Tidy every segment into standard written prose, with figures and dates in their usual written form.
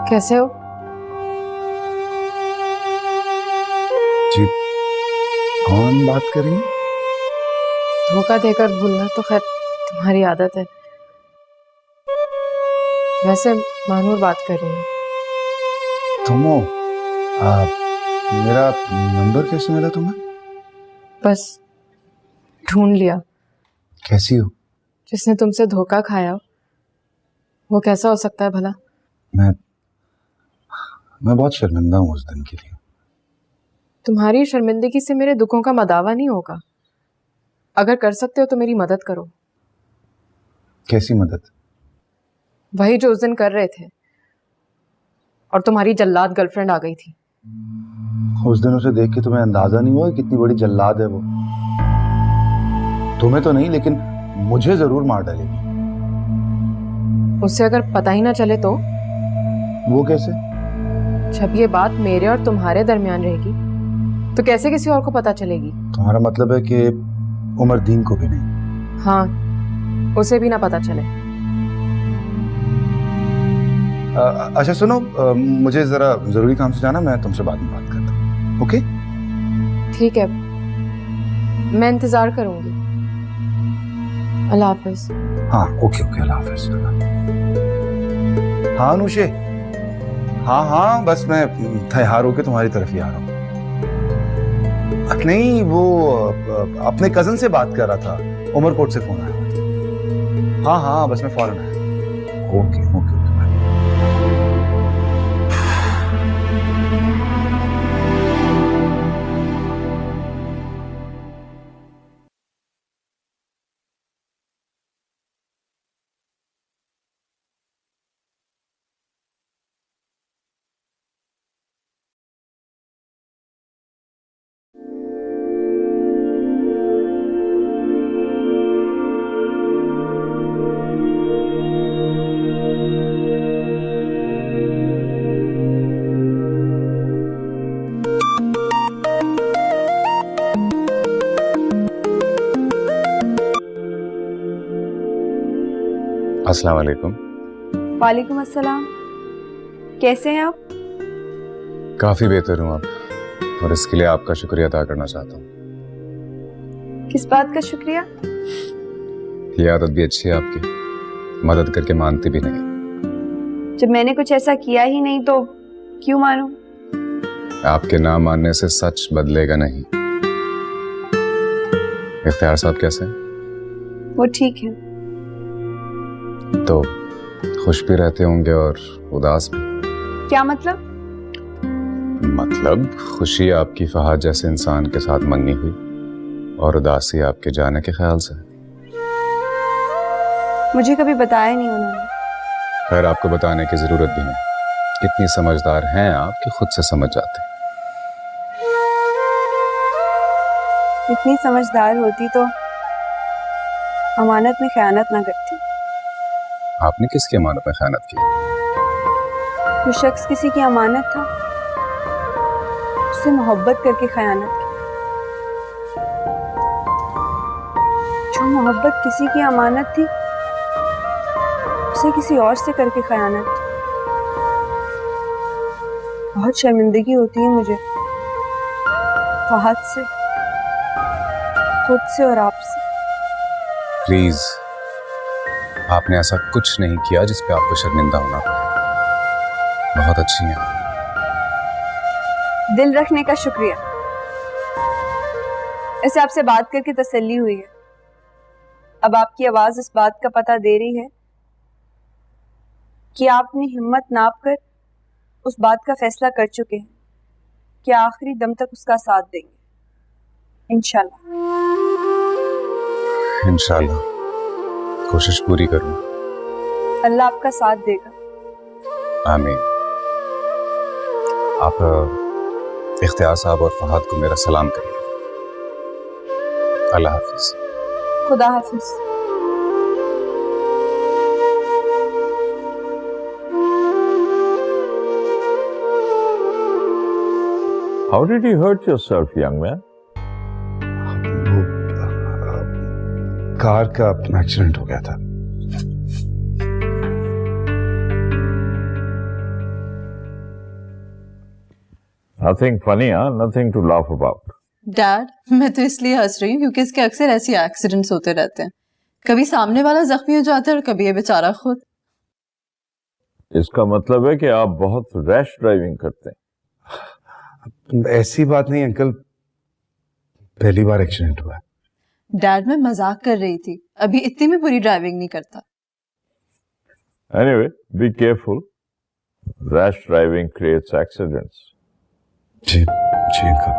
कैसे हो? जी, कौन बात कर रही है? धोखा देकर भूलना तो खैर तुम्हारी आदत है। वैसे मानूर बात कर रही हूँ। तुम हो? मेरा नंबर कैसे मिला तुम्हें? बस ढूंढ लिया। कैसी हो? जिसने तुमसे धोखा खाया हो वो कैसा हो सकता है भला? मैं बहुत शर्मिंदा हूँ उस दिन के लिए। तुम्हारी शर्मिंदगी से मेरे दुखों का मदावा नहीं होगा। अगर कर सकते हो तो मेरी मदद करो। कैसी मदद? वही जो उस दिन कर रहे थे और तुम्हारी जल्लाद गर्लफ्रेंड आ गई थी। उस दिन उसे देख के तुम्हें अंदाजा नहीं हुआ कितनी बड़ी जल्लाद है वो? तुम्हें तो नहीं लेकिन मुझे जरूर मार डालेगी। उससे अगर पता ही ना चले तो? वो कैसे? जब ये बात मेरे और तुम्हारे दरमियान रहेगी तो कैसे किसी और को पता चलेगी? तुम्हारा मतलब है कि उमरदीन को भी नहीं? हाँ, उसे भी ना पता चले। अच्छा सुनो, मुझे जरा जरूरी काम से जाना, मैं तुमसे बाद में बात करता हूँ। ओके? ठीक है, मैं इंतजार करूंगी। अल्लाह हाफिज। हाँ ओके ओके, अल्लाह हाफिज। हाँ अनुषे, हाँ हाँ बस मैं तैयार होके तुम्हारी तरफ ही आ रहा हूँ। नहीं वो अपने कजन से बात कर रहा था, उमरकोट से फोन आया। हाँ हाँ बस मैं फौरन आया। Okay okay. अस्सलाम वालेकुम। वालेकुम अस्सलाम। कैसे हैं आप? काफी बेहतर हूँ आप, और इसके लिए आपका शुक्रिया अदा करना चाहता हूँ। किस बात का शुक्रिया? ये आदत भी अच्छी है आपकी, मदद करके मानती भी नहीं। जब मैंने कुछ ऐसा किया ही नहीं तो क्यों मानूं? आपके ना मानने से सच बदलेगा नहीं। इख्तियार साहब कैसे हैं? वो ठीक है। तो खुश भी रहते होंगे और उदास भी। क्या मतलब? मतलब खुशी आपकी फहाद जैसे इंसान के साथ मंगी हुई और उदासी आपके जाने के ख्याल से। मुझे कभी बताया नहीं उन्होंने। खैर आपको बताने की जरूरत भी नहीं, इतनी समझदार हैं आप कि खुद से समझ जाते। इतनी समझदार होती तो अमानत में खयानत ना करती। आपने किसकी अमानत में खयानत की? जो शख्स किसी की अमानत था उससे मोहब्बत करके खयानत की। जो मोहब्बत किसी की अमानत थी उसे किसी और से करके खयानत की। बहुत शर्मिंदगी होती है मुझे फहद से, खुद से और आपसे। प्लीज, आपने ऐसा कुछ नहीं किया जिस पे आपको शर्मिंदा होना पड़े। बहुत अच्छी हैं। दिल रखने का शुक्रिया। ऐसे आपसे बात करके तसल्ली हुई है। अब आपकी आवाज इस बात का पता दे रही है कि आप अपनी हिम्मत नाप कर उस बात का फैसला कर चुके हैं कि आखिरी दम तक उसका साथ देंगे। इंशाल्लाह। इंशाल्लाह, कोशिश पूरी करूँ। अल्लाह आपका साथ देगा। आमीन। आप इख्तियार साहब और फहद को मेरा सलाम करिए। अल्लाह हाफिज। खुदा हाफिज। How did you hurt yourself, young man? Car का एक्सीडेंट हो गया था। Nothing funny, huh? Nothing to laugh about. Dad, मैं तो इसलिए हंस रही हूँ क्योंकि इसके अक्सर ऐसे एक्सीडेंट्स होते रहते हैं। कभी सामने वाला जख्मी हो जाता है और कभी ये बेचारा खुद। इसका मतलब है कि आप बहुत रैश ड्राइविंग करते हैं। ऐसी बात नहीं अंकल, पहली बार एक्सीडेंट हुआ है। डैड, मैं मजाक कर रही थी, अभी इतनी भी बुरी ड्राइविंग नहीं करता। Anyway, be careful. Rash driving creates accidents. Ji ji uncle.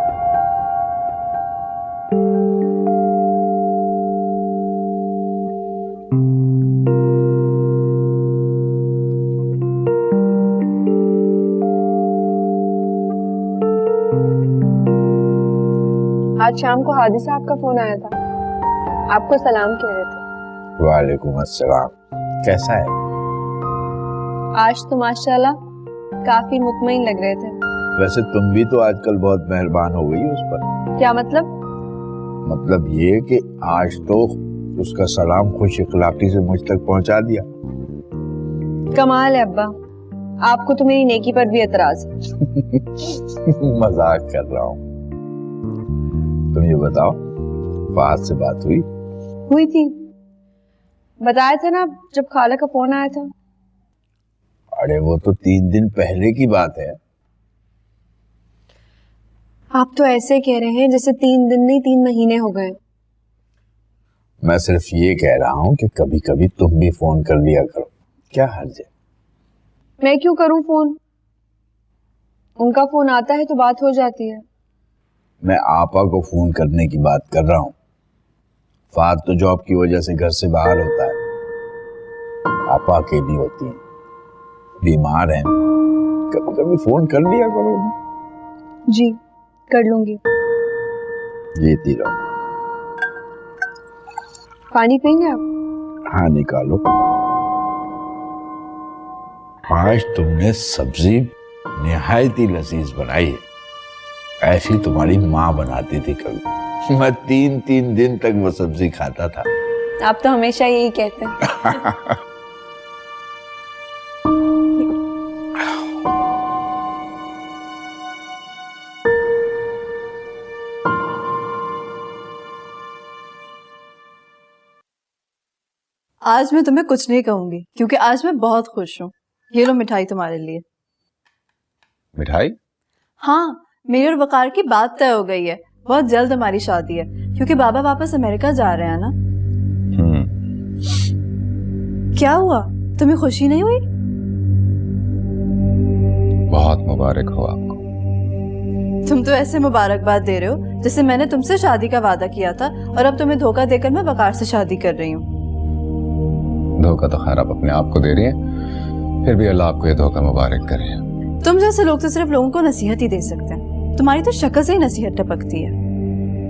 आज शाम को हादी साहब का फोन आया था, आपको सलाम कह रहे थे। वालेकुम अस्सलाम। कैसा है? आज तो माशाल्लाह काफी मुतमईन लग रहे थे। वैसे तुम भी तो आजकल बहुत मेहरबान हो गई उस पर। क्या मतलब? मतलब ये कि आज तो उसका सलाम खुश इखलाकी से मुझ तक पहुंचा दिया। कमाल है अब्बा, आपको तो मेरी नेकी पर भी एतराज है। मजाक कर रहा हूँ। तुम ये बताओ, फाहद से बात हुई थी, बताया था ना जब खाला का फोन आया था। अरे वो तो 3 दिन पहले की बात है। आप तो ऐसे कह रहे हैं जैसे 3 दिन नहीं 3 महीने हो गए। मैं सिर्फ ये कह रहा हूँ कि कभी कभी तुम भी फोन कर लिया करो, क्या हर्ज है? मैं क्यों करूं फोन? उनका फोन आता है तो बात हो जाती है। मैं आपा को फोन करने की बात कर रहा हूँ। फाद तो जॉब की वजह से घर से बाहर होता है, आपा अकेली होती है, बीमार हैं, कभी कभी फोन कर लिया करो ना। जी कर लूंगी। लेती रहो। पानी पियेंगे आप? हाँ निकालो। आज तुमने सब्जी निहायत ही लजीज बनाई है, ऐसी तुम्हारी माँ बनाती थी कभी। मैं 3-3 दिन तक वो सब्जी खाता था। आप तो हमेशा यही कहते हैं। आज मैं तुम्हें कुछ नहीं कहूंगी क्योंकि आज मैं बहुत खुश हूँ। ये लो मिठाई तुम्हारे लिए। मिठाई? हाँ, मेरी और वकार की बात तय हो गई है, बहुत जल्द हमारी शादी है क्योंकि बाबा वापस अमेरिका जा रहे हैं ना। क्या हुआ, तुम्हें खुशी नहीं हुई? बहुत मुबारक हो आपको। तुम तो ऐसे मुबारकबाद दे रहे हो जैसे मैंने तुमसे शादी का वादा किया था और अब तुम्हें धोखा देकर मैं वकार से शादी कर रही हूँ। धोखा तो खैर आप अपने आप को दे रही हैं, फिर भी अल्लाह आपको ये धोखा मुबारक करे। तुम जैसे लोग तो सिर्फ लोगों को नसीहत ही दे सकते हैं, तुम्हारी तो शक्ल से ही नसीहत टपकती है।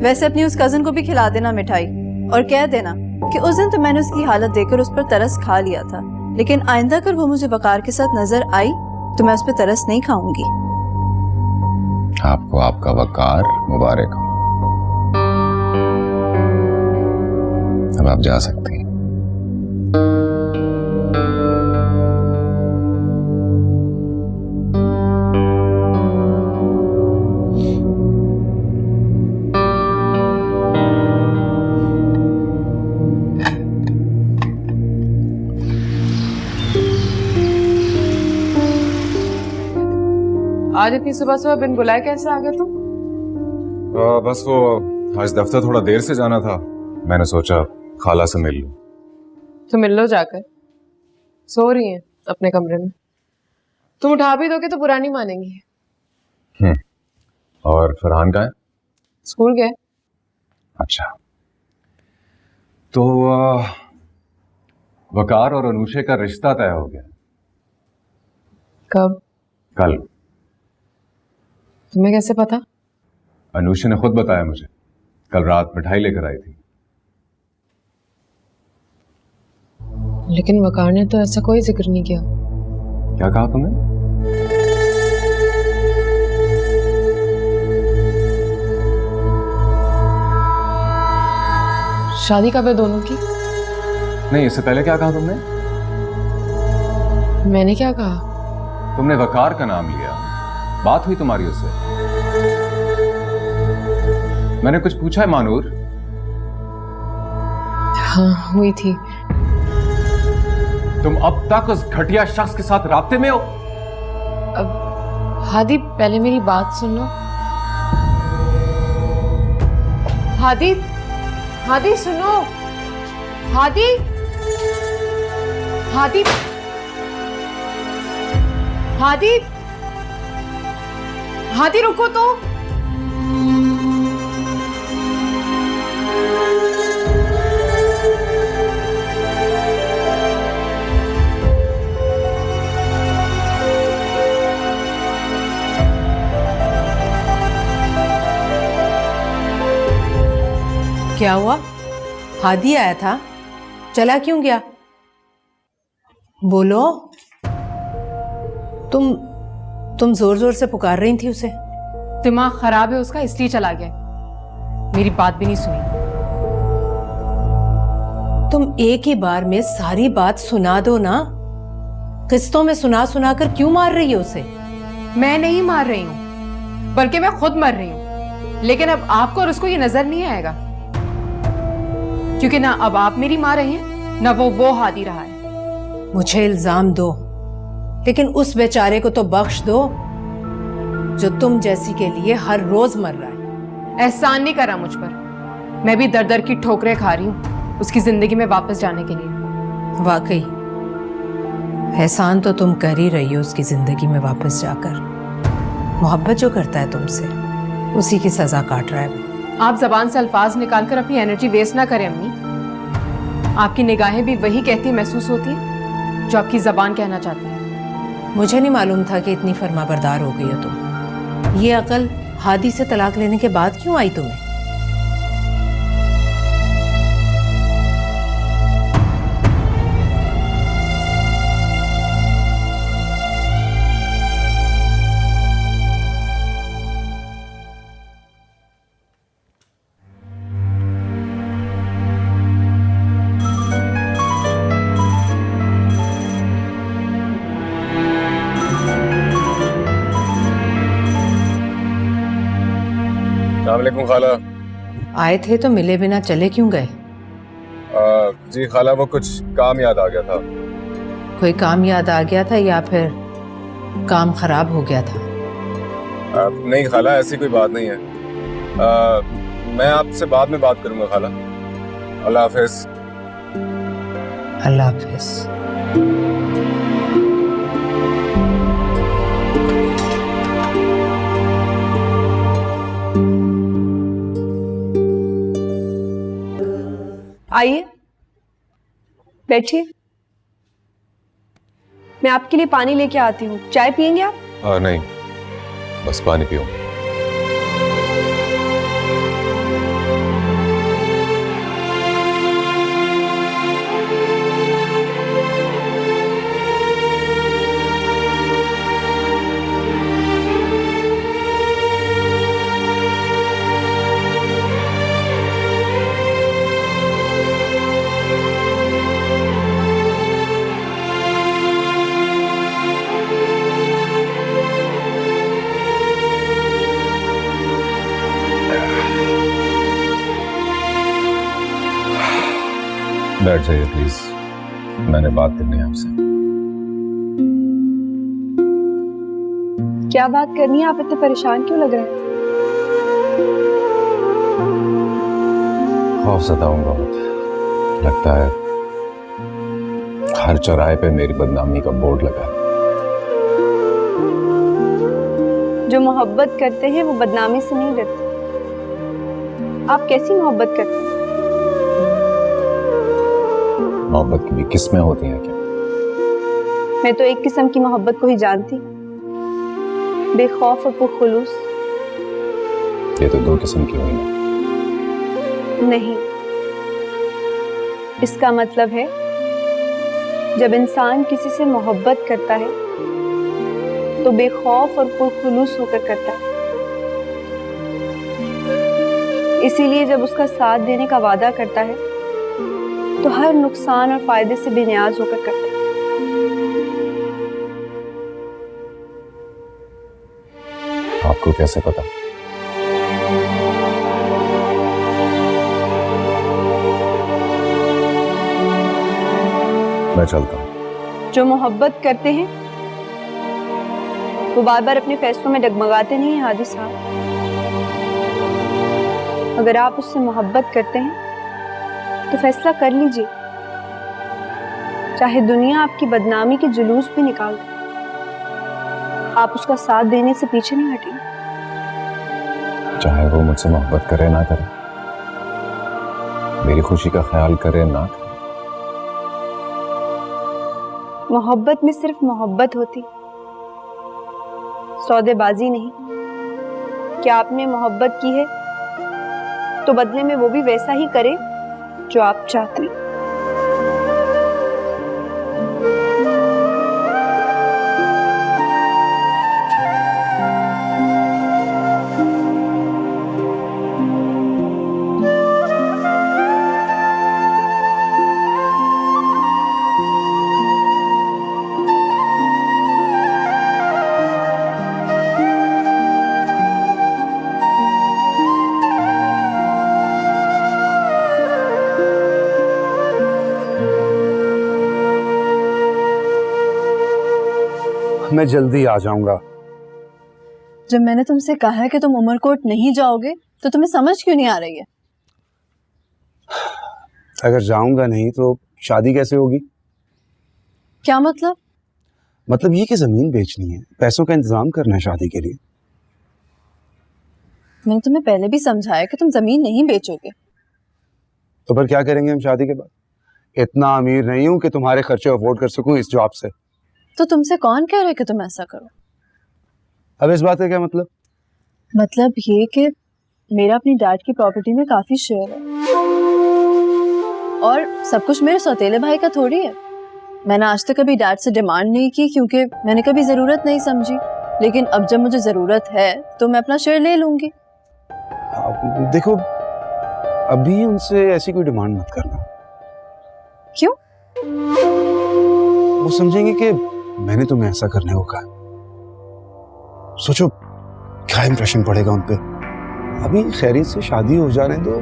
वैसे अपनी उस कजन को भी खिला देना मिठाई और कह देना कि उस दिन तो मैंने उसकी हालत देखकर उस पर तरस खा लिया था, लेकिन आइंदा अगर वो मुझे वकार के साथ नजर आई तो मैं उस पर तरस नहीं खाऊंगी। आपको आपका वकार मुबारक हो। अब आप जा सकती हैं। आज इतनी सुबह सुबह बिन बुलाए कैसे आ गए तुम? बस वो आज दफ्तर थोड़ा देर से जाना था, मैंने सोचा खाला से मिल लूं। तो मिल लो जाकर, सो रही हैं अपने कमरे में। तुम उठा भी दोगे तो बुरा नहीं मानेंगी। और फरहान कहाँ है? स्कूल गए। अच्छा, तो वकार और अनुषे का रिश्ता तय हो गया। कब? कल। तुम्हें कैसे पता? अनुषे ने खुद बताया मुझे, कल रात मिठाई लेकर आई थी। लेकिन वकार ने तो ऐसा कोई जिक्र नहीं किया। क्या कहा तुमने? शादी कब है दोनों की? नहीं, इससे पहले क्या कहा तुमने? मैंने क्या कहा? तुमने वकार का नाम लिया, बात हुई तुम्हारी उससे? मैंने कुछ पूछा है मानूर? हाँ हुई थी। तुम अब तक उस घटिया शख्स के साथ राब्ते में हो? हादी पहले मेरी बात सुन लो। हादी, हादी सुनो। हादी, हादी, हादी, हादी रुको तो। क्या हुआ? हादी आया था, चला क्यों गया? बोलो। तुम जोर जोर से पुकार रही थी उसे। दिमाग खराब है उसका, इसलिए चला गया। मेरी बात भी नहीं सुनी। तुम एक ही बार में सारी बात सुना दो ना। किस्तों में सुना सुना कर क्यों मार रही हो उसे? मैं नहीं मार रही हूं, बल्कि मैं खुद मर रही हूं। लेकिन अब आपको और उसको ये नजर नहीं आएगा, क्योंकि ना अब आप मेरी माँ रही हैं, ना वो हादी रहा है। मुझे इल्जाम दो, लेकिन उस बेचारे को तो बख्श दो जो तुम जैसी के लिए हर रोज मर रहा है। एहसान नहीं करा मुझ पर। मैं भी दर दर की ठोकरें खा रही हूं उसकी जिंदगी में वापस जाने के लिए। वाकई एहसान तो तुम कर ही रही हो उसकी जिंदगी में वापस जाकर। मोहब्बत जो करता है तुमसे, उसी की सजा काट रहा है। आप जबान से अल्फाज निकालकर अपनी एनर्जी वेस्ट ना करें अम्मी। आपकी निगाहें भी वही कहती महसूस होती है जो आपकी जबान कहना चाहती है। मुझे नहीं मालूम था कि इतनी फर्माबरदार हो गई हो तुम। ये अकल हादी से तलाक लेने के बाद क्यों आई तुम्हें? अस्सलामुअलैकुम खाला। आए थे तो मिले बिना चले क्यों गए? जी खाला, वो कुछ काम याद आ गया था। कोई काम याद आ गया था या फिर काम खराब हो गया था? नहीं खाला, ऐसी कोई बात नहीं है। मैं आपसे बाद में बात करूंगा खाला। अल्लाह हाफिज। अल्लाह हाफिज। आइए बैठिए, मैं आपके लिए पानी लेके आती हूँ। चाय पियेंगे आप? नहीं, बस पानी पियो। बैठ जाइए प्लीज, मैंने बात करनी है आपसे। क्या बात करनी है? आप इतने परेशान क्यों लग रहे हैं? खौफज़दा हूं बहुत। लगता है हर चौराहे पे मेरी बदनामी का बोर्ड लगा है। जो मोहब्बत करते हैं वो बदनामी से नहीं डरते। आप कैसी मोहब्बत करते हैं? मोहब्बत की भी किस्में होती हैं क्या? मैं तो एक किस्म की मोहब्बत को ही जानती, बेखौफ और पुरखुलूस। ये तो दो किस्म की हुई ना। नहीं, इसका मतलब है जब इंसान किसी से मोहब्बत करता है तो बेखौफ और पुरखुलूस होकर करता है। इसीलिए जब उसका साथ देने का वादा करता है तो हर नुकसान और फायदे से बेनियाज होकर करता है। आपको कैसे पता? मैं चलता हूँ। जो मोहब्बत करते हैं वो बार बार अपने फैसलों में डगमगाते नहीं हैं हादी साहब। अगर आप उससे मोहब्बत करते हैं तो फैसला कर लीजिए, चाहे दुनिया आपकी बदनामी के जुलूस भी निकाल दे, आप उसका साथ देने से पीछे नहीं हटेंगे। चाहे वो मुझसे मोहब्बत करे ना करे, मेरी खुशी का ख्याल करे ना करे। मोहब्बत में सिर्फ मोहब्बत होती, सौदेबाजी नहीं। क्या आपने मोहब्बत की है तो बदले में वो भी वैसा ही करे जो आप चाहते हैं। मैं जल्दी आ जाऊंगा। जब मैंने तुमसे कहा है कि तुम उमरकोट नहीं जाओगे तो तुम्हें समझ क्यों नहीं आ रही है? अगर जाऊंगा नहीं तो शादी कैसे होगी? क्या मतलब? मतलब ये कि जमीन बेचनी है, पैसों का इंतजाम करना है शादी के लिए। मैंने तुम्हें पहले भी समझाया कि तुम जमीन नहीं बेचोगे। तो फिर क्या करेंगे हम शादी के बाद? इतना अमीर नहीं हूं कि तुम्हारे खर्चे अफोर्ड कर सकूं इस जॉब से। तो तुमसे कौन कह रहा है कि तुम ऐसा करो? अब इस बात का क्या मतलब? मतलब ये कि मेरा अपनी डैड की प्रॉपर्टी में काफी शेयर है और सब कुछ मेरे सौतेले भाई का थोड़ी है। मैंने आज तक कभी डैड से डिमांड नहीं की क्योंकि मैंने कभी जरूरत नहीं समझी, लेकिन अब जब मुझे जरूरत है तो मैं अपना शेयर ले लूंगी। देखो, अभी उनसे ऐसी कोई डिमांड मत करना। क्यों? वो समझेंगे कि मैंने तुम्हें ऐसा करने को कहा। सोचो क्या इंप्रेशन पड़ेगा उन पे। अभी खैरियत से शादी हो जाने दो,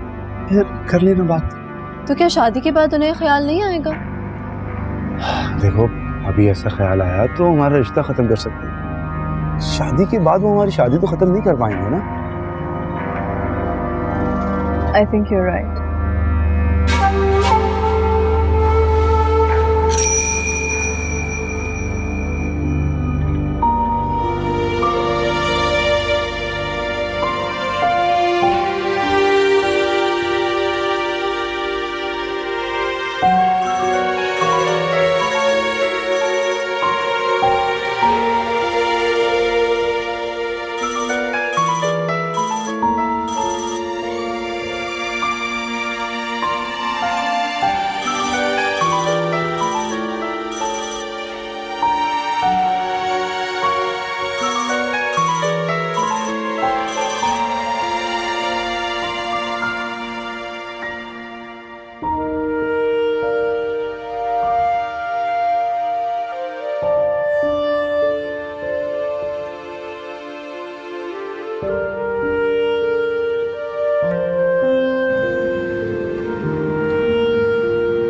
फिर कर लेना बात। तो क्या शादी के बाद उन्हें ख्याल नहीं आएगा? देखो, अभी ऐसा ख्याल आया तो हमारा रिश्ता खत्म कर सकते हैं। शादी के बाद वो हमारी शादी तो खत्म नहीं कर पाएंगे ना। I think you are right.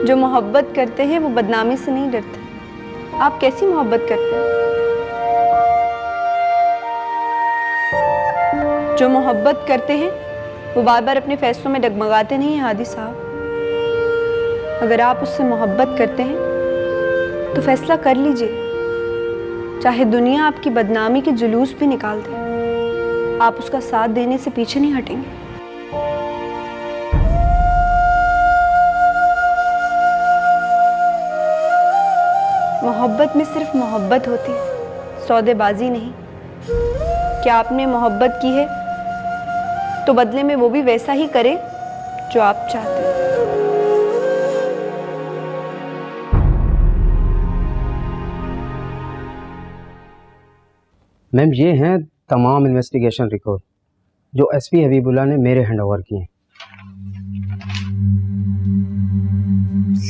जो मोहब्बत करते हैं वो बदनामी से नहीं डरते। आप कैसी मोहब्बत करते हैं? जो मोहब्बत करते हैं वो बार बार अपने फैसलों में डगमगाते नहीं हैं हादी साहब। अगर आप उससे मोहब्बत करते हैं तो फैसला कर लीजिए, चाहे दुनिया आपकी बदनामी के जुलूस भी निकाल दे, आप उसका साथ देने से पीछे नहीं हटेंगे। मोहब्बत में सिर्फ मोहब्बत होती है, सौदेबाजी नहीं। क्या आपने मोहब्बत की है तो बदले में वो भी वैसा ही करे जो आप चाहते हैं। मैम, ये हैं तमाम इन्वेस्टिगेशन रिकॉर्ड जो एसपी हबीबुल्लाह ने मेरे हैंड ओवर किए।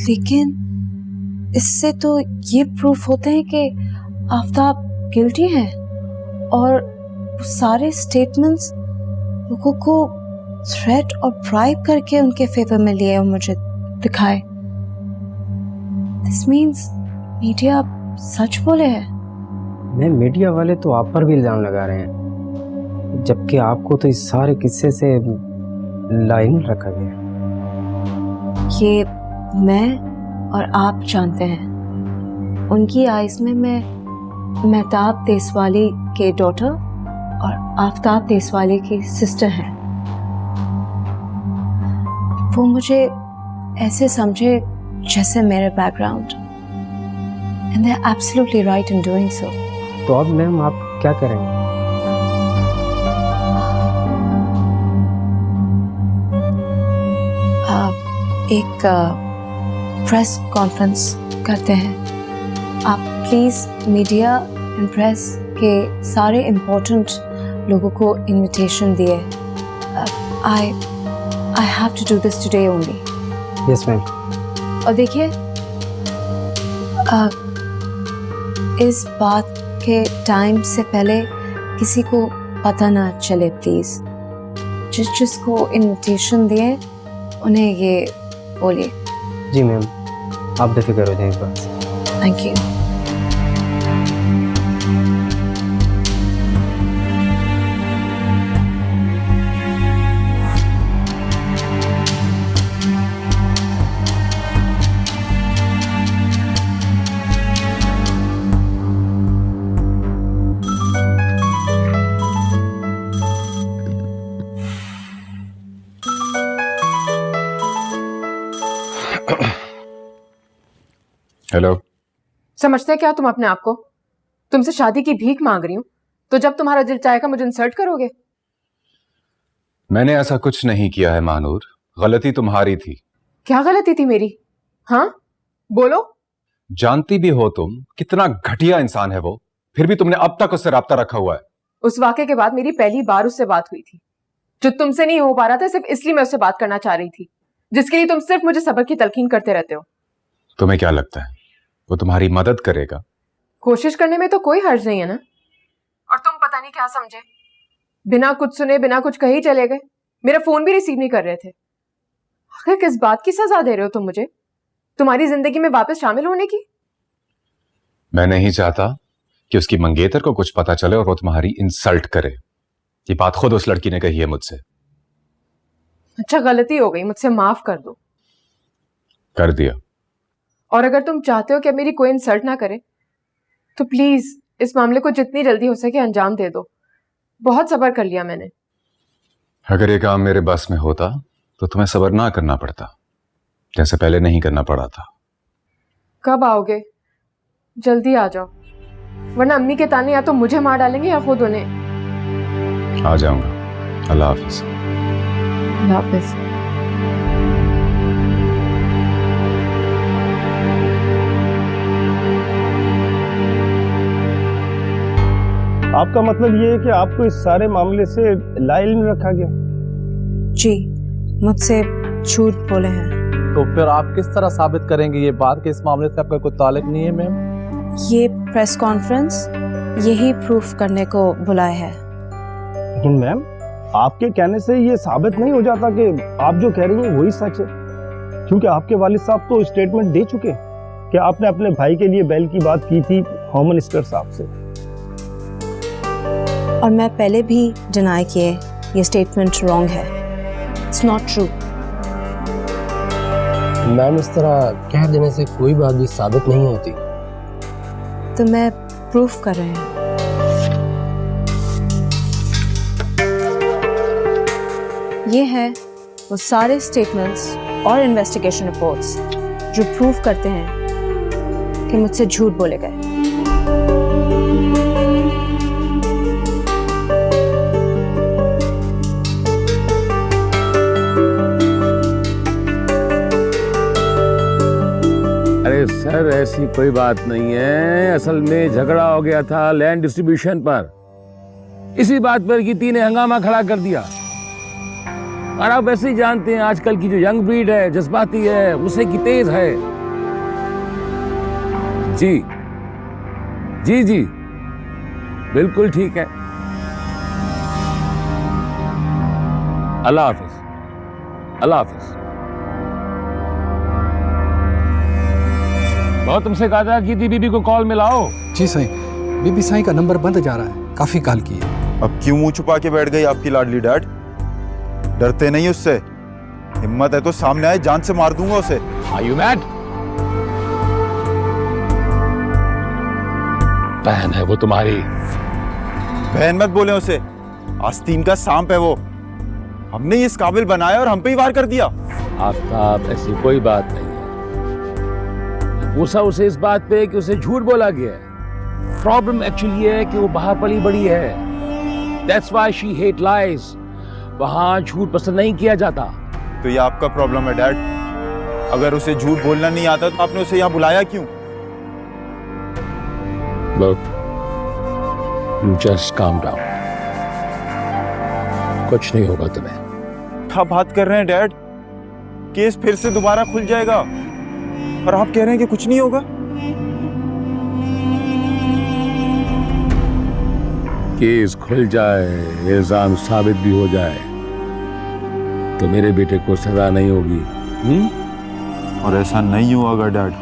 लेकिन इससे तो ये प्रूफ होते हैं कि आफ्ताब गिल्टी है और सारे स्टेटमेंट्स लोगों को थ्रेट और ब्राइब करके उनके फेवर में लिए और मुझे दिखाए। दिस मीन्स मीडिया सच बोले है। मैम मीडिया वाले तो आप पर भी इल्ज़ाम लगा रहे हैं, जबकि आपको तो इस सारे किस्से से लाइन रखा गया। ये मैं और आप जानते हैं, उनकी आइज़ में मैं मेहताब देसवाली के डॉटर और आफ्ताब देसवाली की सिस्टर हैं। वो मुझे ऐसे समझे जैसे मेरे background, and they are absolutely right in doing so. तो अब मैम आप क्या करेंगे? एक प्रेस कॉन्फ्रेंस करते हैं। आप प्लीज़ मीडिया एंड प्रेस के सारे इम्पोर्टेंट लोगों को इनविटेशन दिए। I have to do this today only. Yes ma'am. और देखिए, इस बात के टाइम से पहले किसी को पता ना चले प्लीज़। जिसको इनविटेशन दिए उन्हें ये बोलिए। जी मैम, आप बेफिक्र हो जाएं इस बात से। Thank you. हेलो। समझते क्या तुम अपने आप को? तुमसे शादी की भीख मांग रही हूँ, तो जब तुम्हारा दिल चाहेगा मुझे इंसल्ट करोगे? मैंने ऐसा कुछ नहीं किया है महानूर, गलती तुम्हारी थी। क्या गलती थी मेरी? हाँ बोलो। जानती भी हो तुम कितना घटिया इंसान है वो, फिर भी तुमने अब तक उससे राब्ता रखा हुआ है। उस वाक़े के बाद मेरी पहली बार उससे बात हुई थी। जो तुमसे नहीं हो पा रहा था सिर्फ इसलिए मैं उससे बात करना चाह रही थी, जिसके लिए तुम सिर्फ मुझे सब्र की तलकीन करते रहते हो। तुम्हें क्या लगता है वो तुम्हारी मदद करेगा? कोशिश करने में तो कोई हर्ज नहीं है ना। और तुम पता नहीं क्या समझे, बिना कुछ सुने बिना कुछ कहे ही चले गए। मेरा फोन भी रिसीव नहीं कर रहे थे। आखिर किस बात की सजा दे रहे हो तुम मुझे? तुम्हारी जिंदगी में वापस शामिल होने की? मैं नहीं चाहता कि उसकी मंगेतर को कुछ पता चले और वो तुम्हारी इंसल्ट करे। ये बात खुद उस लड़की ने कही है मुझसे। अच्छा, गलती हो गई, मुझसे माफ कर दो। कर दिया। और अगर तुम चाहते हो कि अब मेरी कोई इंसल्ट ना करे, तो प्लीज इस मामले को जितनी जल्दी हो सके अंजाम दे दो। बहुत सब्र कर लिया मैंने। अगर ये काम मेरे बस में होता तो तुम्हें सब्र ना करना पड़ता, जैसे पहले नहीं करना पड़ा था। कब आओगे? जल्दी आ जाओ, वरना अम्मी के ताने या तो मुझे मार डालेंगे या खुद उन्हें। आ जाऊंगा। अल्लाह हाफिज। अल्लाह हाफिज। आपका मतलब ये है कि आपको इस सारे मामले से लाइल में रखा गया? जी, मुझसे झूठ बोले हैं। तो फिर आप किस तरह साबित करेंगे ये बात कि इस मामले से आपका कोई ताल्लुक नहीं है मैम? ये प्रेस कॉन्फ्रेंस यही प्रूफ करने को बुलाया है। लेकिन मैम, आपके कहने से ये साबित नहीं हो जाता कि आप जो कह रही हैं वही सच है, क्योंकि आपके वालिद साहब तो स्टेटमेंट दे चुके कि आपने अपने भाई के लिए बैल की बात की थी होम मिनिस्टर साहब से। और मैं पहले भी डिनाई किए ये स्टेटमेंट रॉन्ग है। It's not true. मैम, इस तरह कह देने से कोई बात भी साबित नहीं होती। तो मैं प्रूफ कर रहे हैं। ये है वो सारे स्टेटमेंट्स और इन्वेस्टिगेशन रिपोर्ट्स जो प्रूफ करते हैं कि मुझसे झूठ बोले गए। अरे सर, ऐसी कोई बात नहीं है। असल में झगड़ा हो गया था लैंड डिस्ट्रीब्यूशन पर। इसी बात पर कीती ने हंगामा खड़ा कर दिया। और आप वैसे ही जानते हैं आजकल की जो यंग ब्रीड है, जज्बाती है, गुस्से की तेज है। जी जी जी, बिल्कुल ठीक है। अल्लाह हाफिज। अल्लाह हाफिज। और तुमसे कहा था कि बीबी को कॉल मिलाओ। जी सही, बीबी साईं का नंबर बंद जा रहा है, काफी कॉल की है। अब क्यों मुंह छुपा के बैठ गई आपकी लाडली डैड? डरते नहीं उससे? हिम्मत है तो सामने आए, जान से मार दूंगा उसे। Are you mad? बहन है वो तुम्हारी। बहन मत बोले उसे, आस्तीन का सांप है वो। हमने इस काबिल बनाया और हम पे ही वार कर दिया। आफ्ताब, ऐसी कोई बात नहीं है। पूछा उसे इस बात पे कि उसे झूठ बोला गया है। प्रॉब्लम एक्चुअली है कि वो बाहर पली बड़ी है। That's why she hate lies. वहां झूठ पसंद नहीं किया जाता। तो ये आपका प्रॉब्लम है डैड। अगर उसे झूठ बोलना नहीं आता तो आपने उसे यहाँ बुलाया क्यों? Look, you just calm down. कुछ नहीं होगा तुम्हें। क्या बात कर रहे हैं डैड? केस फिर से दोबारा खुल जाएगा और आप कह रहे हैं कि कुछ नहीं होगा? केस खुल जाए, इल्जाम साबित भी हो जाए तो मेरे बेटे को सजा नहीं होगी। और ऐसा नहीं हुआ डैड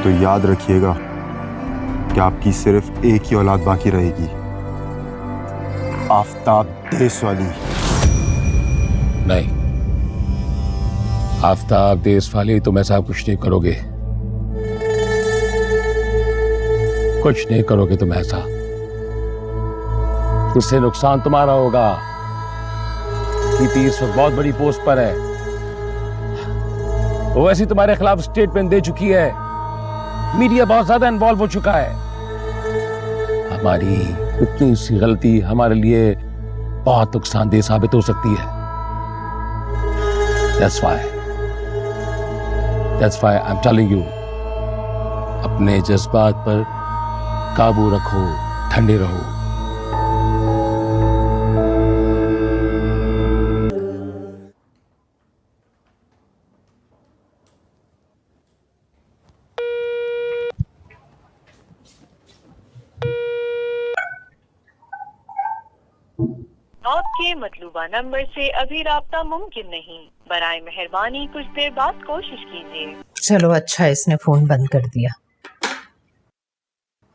तो याद रखिएगा कि आपकी सिर्फ एक ही औलाद बाकी रहेगी, आफ्ताब देश वाली। नहीं, आफ्ताब देश वाली तुम ऐसा कुछ नहीं करोगे। कुछ नहीं करोगे तुम ऐसा। इससे नुकसान तुम्हारा होगा। कीर्ति इस वक्त बहुत बड़ी पोस्ट पर है। वो ऐसी तुम्हारे खिलाफ स्टेटमेंट दे चुकी है। मीडिया बहुत ज्यादा इन्वॉल्व हो चुका है। हमारी इतनी सी गलती हमारे लिए बहुत नुकसानदेह साबित हो सकती है। That's why I'm telling you, अपने जज्बात पर काबू रखो, ठंडे रहो। आपके मतलूबा नंबर से अभी राब्ता मुमकिन नहीं। बराए मेहरबानी कुछ देर बाद कोशिश कीजिए। चलो अच्छा, इसने फोन बंद कर दिया।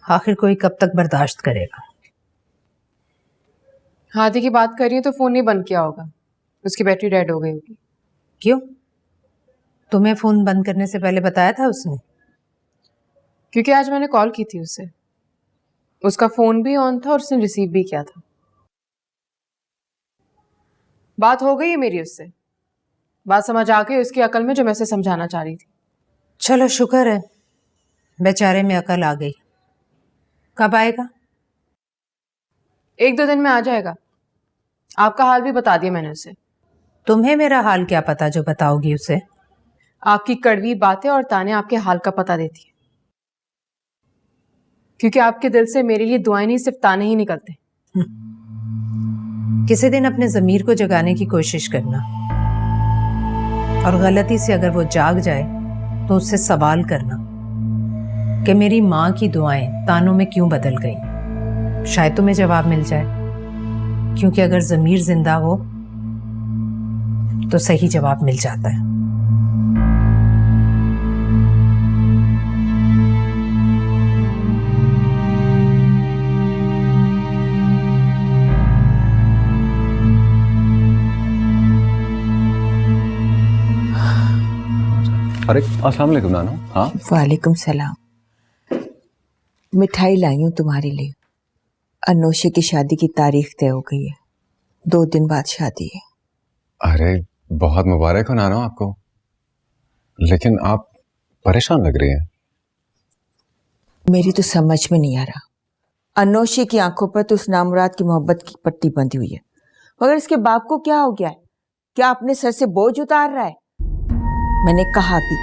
आखिर कोई कब तक बर्दाश्त करेगा? हाथी की बात कर रही है तो फोन नहीं बंद किया होगा, उसकी बैटरी डेड हो गई होगी। क्यों? तुम्हें फोन बंद करने से पहले बताया था उसने? क्योंकि आज मैंने कॉल की थी उससे, उसका फोन भी ऑन था और उसने रिसीव भी किया था। बात हो गई है मेरी उससे, बात समझ आ गई उसकी अकल में जो मैं उसे समझाना चाह रही थी। चलो शुक्र है बेचारे में अकल आ गई। कब आएगा? 1-2 दिन में आ जाएगा। आपका हाल भी बता दिया मैंने उसे। तुम्हें मेरा हाल क्या पता जो बताओगी उसे? आपकी कड़वी बातें और ताने आपके हाल का पता देती है, क्योंकि आपके दिल से मेरे लिए दुआएं नहीं सिर्फ ताने ही निकलते। किसी दिन अपने ज़मीर को जगाने की कोशिश करना, और गलती से अगर वो जाग जाए तो उससे सवाल करना कि मेरी माँ की दुआएं तानों में क्यों बदल गई। शायद तुम्हें जवाब मिल जाए, क्योंकि अगर ज़मीर जिंदा हो तो सही जवाब मिल जाता है। अरे अस्सलाम वालेकुम नानो। हाँ वालेकुम सलाम। मिठाई लाई हूँ तुम्हारे लिए। अनोशे की शादी की तारीख तय हो गई है, 2 दिन बाद शादी है। अरे बहुत मुबारक हो नानो आपको, लेकिन आप परेशान लग रही हैं। मेरी तो समझ में नहीं आ रहा। अनोशे की आंखों पर तो उस नामुराद की मोहब्बत की पट्टी बंधी हुई है, मगर इसके बाप को क्या हो गया है? क्या अपने सर से बोझ उतार रहा है? मैंने कहा भी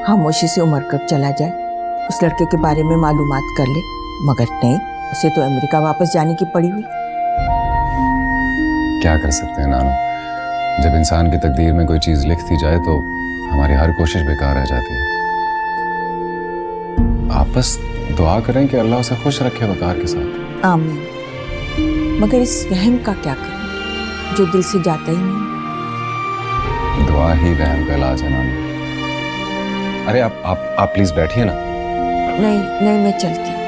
खामोशी से उमर कब चला जाए, उस लड़के के बारे में मालूमात कर ले, मगर नहीं, उसे तो अमेरिका वापस जाने की पड़ी हुई। क्या कर सकते हैं नानो, जब इंसान की तकदीर में कोई चीज लिख दी जाए तो हमारी हर कोशिश बेकार रह जाती है। आप बस दुआ करें कि अल्लाह उसे खुश रखे वकार के साथ। आमीन। मगर इस वहम का क्या करूं जो दिल से जाता ही नहीं? दुआ ही वहम का इलाज है नानो। अरे आप प्लीज बैठिए ना। नहीं नहीं, मैं चलती हूँ।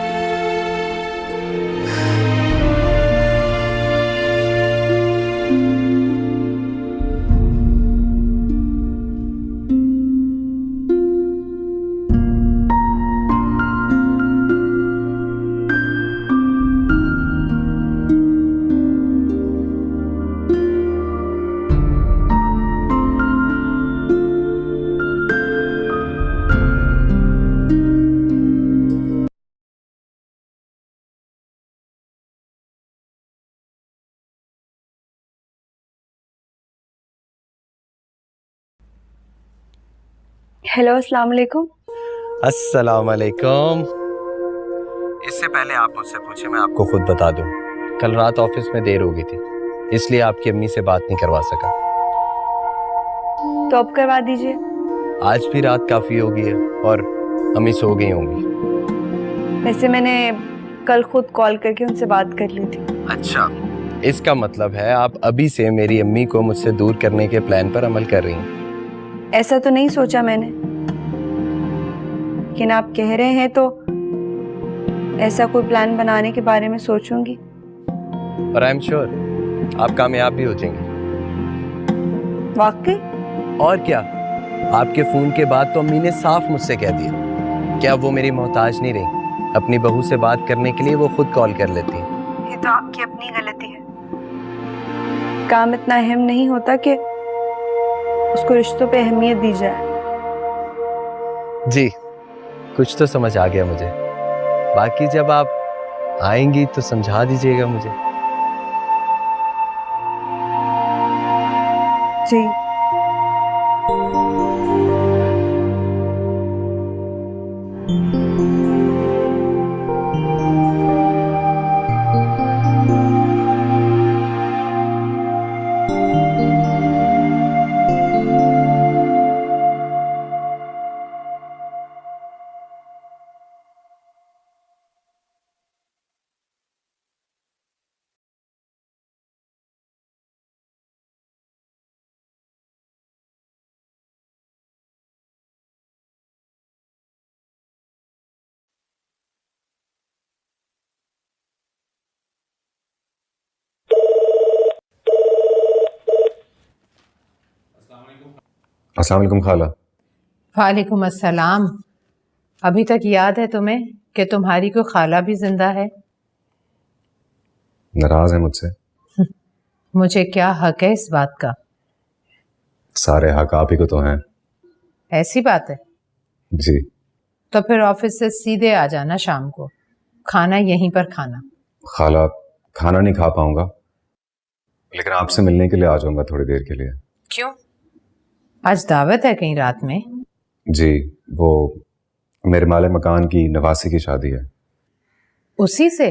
हेलो, अस्सलाम वालेकुम। अस्सलाम वालेकुम। इससे पहले आप मुझसे पूछे, मैं आपको खुद बता दूं, कल रात ऑफिस में देर हो गई थी, इसलिए आपकी अम्मी से बात नहीं करवा सका। तो अब करवा दीजिए। आज भी रात काफ़ी हो गई है और अम्मी सो गई होंगी। वैसे मैंने कल खुद कॉल करके उनसे बात कर ली थी। अच्छा, इसका मतलब है आप अभी से मेरी अम्मी को मुझसे दूर करने के प्लान पर अमल कर रही हैं। ऐसा तो नहीं सोचा मैंने, लेकिन आप कह रहे हैं तो ऐसा कोई प्लान बनाने के बारे में सोचूंगी। और आई एम श्योर आप कामयाब भी हो जाएंगे। वाकई? और क्या, आपके फोन के बाद तो अम्मी ने साफ मुझसे कह दिया कि अब वो मेरी मोहताज नहीं रही, अपनी बहू से बात करने के लिए वो खुद कॉल कर लेती है। ये तो आपकी अपनी गलती है। काम इतना अहम नहीं होता कि उसको रिश्तों पे अहमियत दी जाए। जी, कुछ तो समझ आ गया मुझे, बाकी जब आप आएंगी तो समझा दीजिएगा मुझे। जी। अस्सलाम वालेकुम खाला। वालेकुम अस्सलाम। अभी तक याद है तुम्हें कि तुम्हारी को खाला भी जिंदा है? नाराज है मुझसे? मुझे क्या हक है इस बात का? सारे हक आप ही को तो हैं। ऐसी बात है? जी। तो फिर ऑफिस से सीधे आ जाना शाम को, खाना यहीं पर खाना। खाला, खाना नहीं खा पाऊंगा, लेकिन आपसे मिलने के लिए आ जाऊंगा थोड़ी देर के लिए। क्यों? आज दावत है कहीं रात में? जी, वो मेरे माले मकान की नवासी की शादी है। उसी से?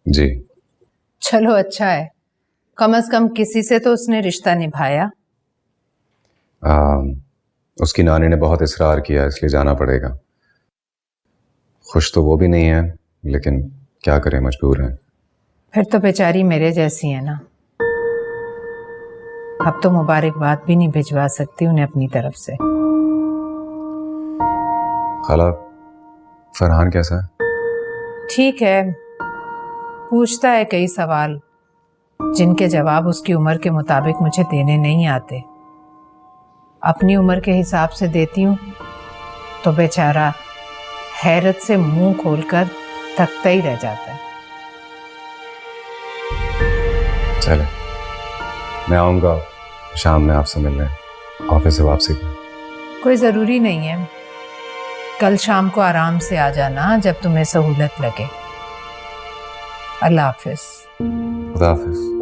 जी। चलो अच्छा है, कम से कम किसी से तो उसने रिश्ता निभाया। उसकी नानी ने बहुत इस्रार किया, इसलिए जाना पड़ेगा। खुश तो वो भी नहीं है, लेकिन क्या करें, मजबूर हैं। फिर तो बेचारी मेरे जैसी है ना। अब तो मुबारकबाद भी नहीं भिजवा सकती उन्हें अपनी तरफ से। खाला, फरहान कैसा है? ठीक है, पूछता है कई सवाल जिनके जवाब उसकी उम्र के मुताबिक मुझे देने नहीं आते। अपनी उम्र के हिसाब से देती हूँ तो बेचारा हैरत से मुंह खोलकर तकता ही रह जाता है। चले, मैं आऊँगा शाम में आपसे मिलने, ऑफिस से वापसी पर। कोई ज़रूरी नहीं है, कल शाम को आराम से आ जाना जब तुम्हें सहूलत लगे। अल्लाह हाफिज। खुदा हाफिज।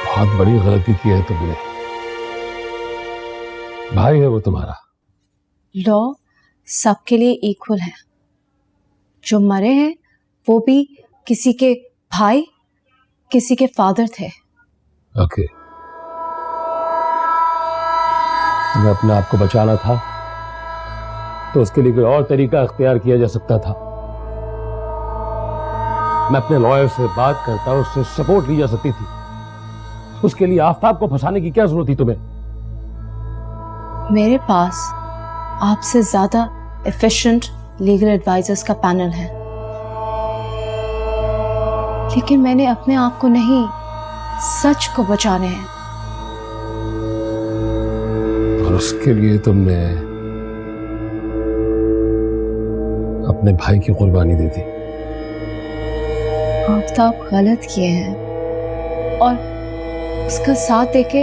बहुत बड़ी गलती की है तुमने। भाई है वो तुम्हारा। लॉ सबके लिए इक्वल है। जो मरे हैं वो भी किसी के भाई, किसी के फादर थे। ओके। तुम्हें अपने आप को बचाना था तो उसके लिए कोई और तरीका अख्तियार किया जा सकता था। मैं अपने लॉयर से बात करता, उससे सपोर्ट ली जा सकती थी। उसके लिए आफताब को फंसाने की क्या जरूरत थी तुम्हें? मेरे पास आपसे ज्यादा एफिशिएंट लीगल एडवाइजर्स का पैनल है, लेकिन मैंने अपने आप को नहीं, सच को बचाने हैं। और उसके लिए तुमने अपने भाई की कुर्बानी दे दी। आफताब गलत किए हैं और उसका साथ देके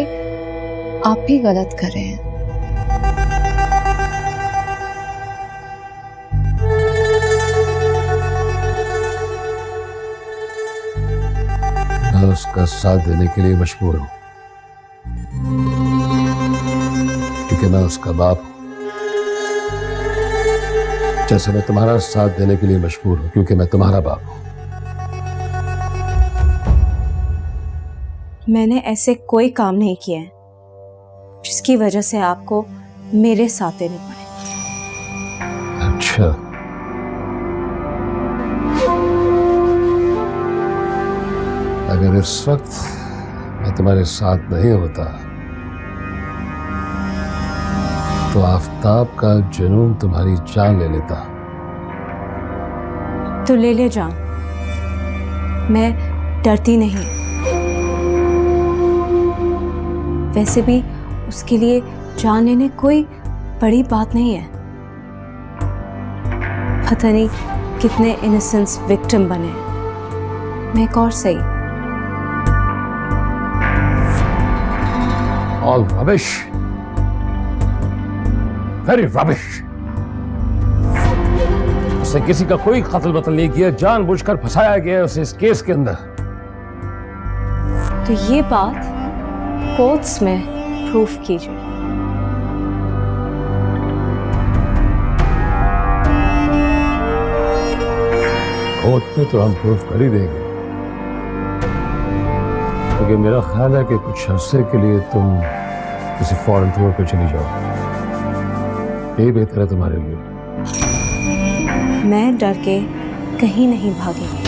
आप भी गलत कर रहे हैं। मैं उसका साथ देने के लिए मजबूर हूं क्योंकि मैं उसका बाप हूं, जैसे मैं तुम्हारा साथ देने के लिए मजबूर हूं क्योंकि मैं तुम्हारा बाप हूं। मैंने ऐसे कोई काम नहीं किए हैं जिसकी वजह से आपको मेरे साथ देने पड़े। अच्छा, अगर इस वक्त मैं तुम्हारे साथ नहीं होता तो आफताब का जुनून तुम्हारी जान ले लेता। तो ले ले जान, मैं डरती नहीं। वैसे भी उसके लिए जान लेने कोई बड़ी बात नहीं है। पता नहीं कितने इनोसेंस विक्टिम बने। मैं एक और सही। All rubbish. Very rubbish. उसने किसी का कोई कत्ल वतल नहीं किया, जानबूझकर फंसाया गया उसे इस केस के अंदर। तो ये बात कोर्ट्स में प्रूफ कीजिए। कोर्ट में तो हम प्रूफ कर ही देंगे, क्योंकि मेरा ख्याल है कि कुछ अरसे के लिए तुम किसी फॉरेन टूर पे चली जाओ। यही बेहतर है तुम्हारे लिए। मैं डर के कहीं नहीं भागेंगी।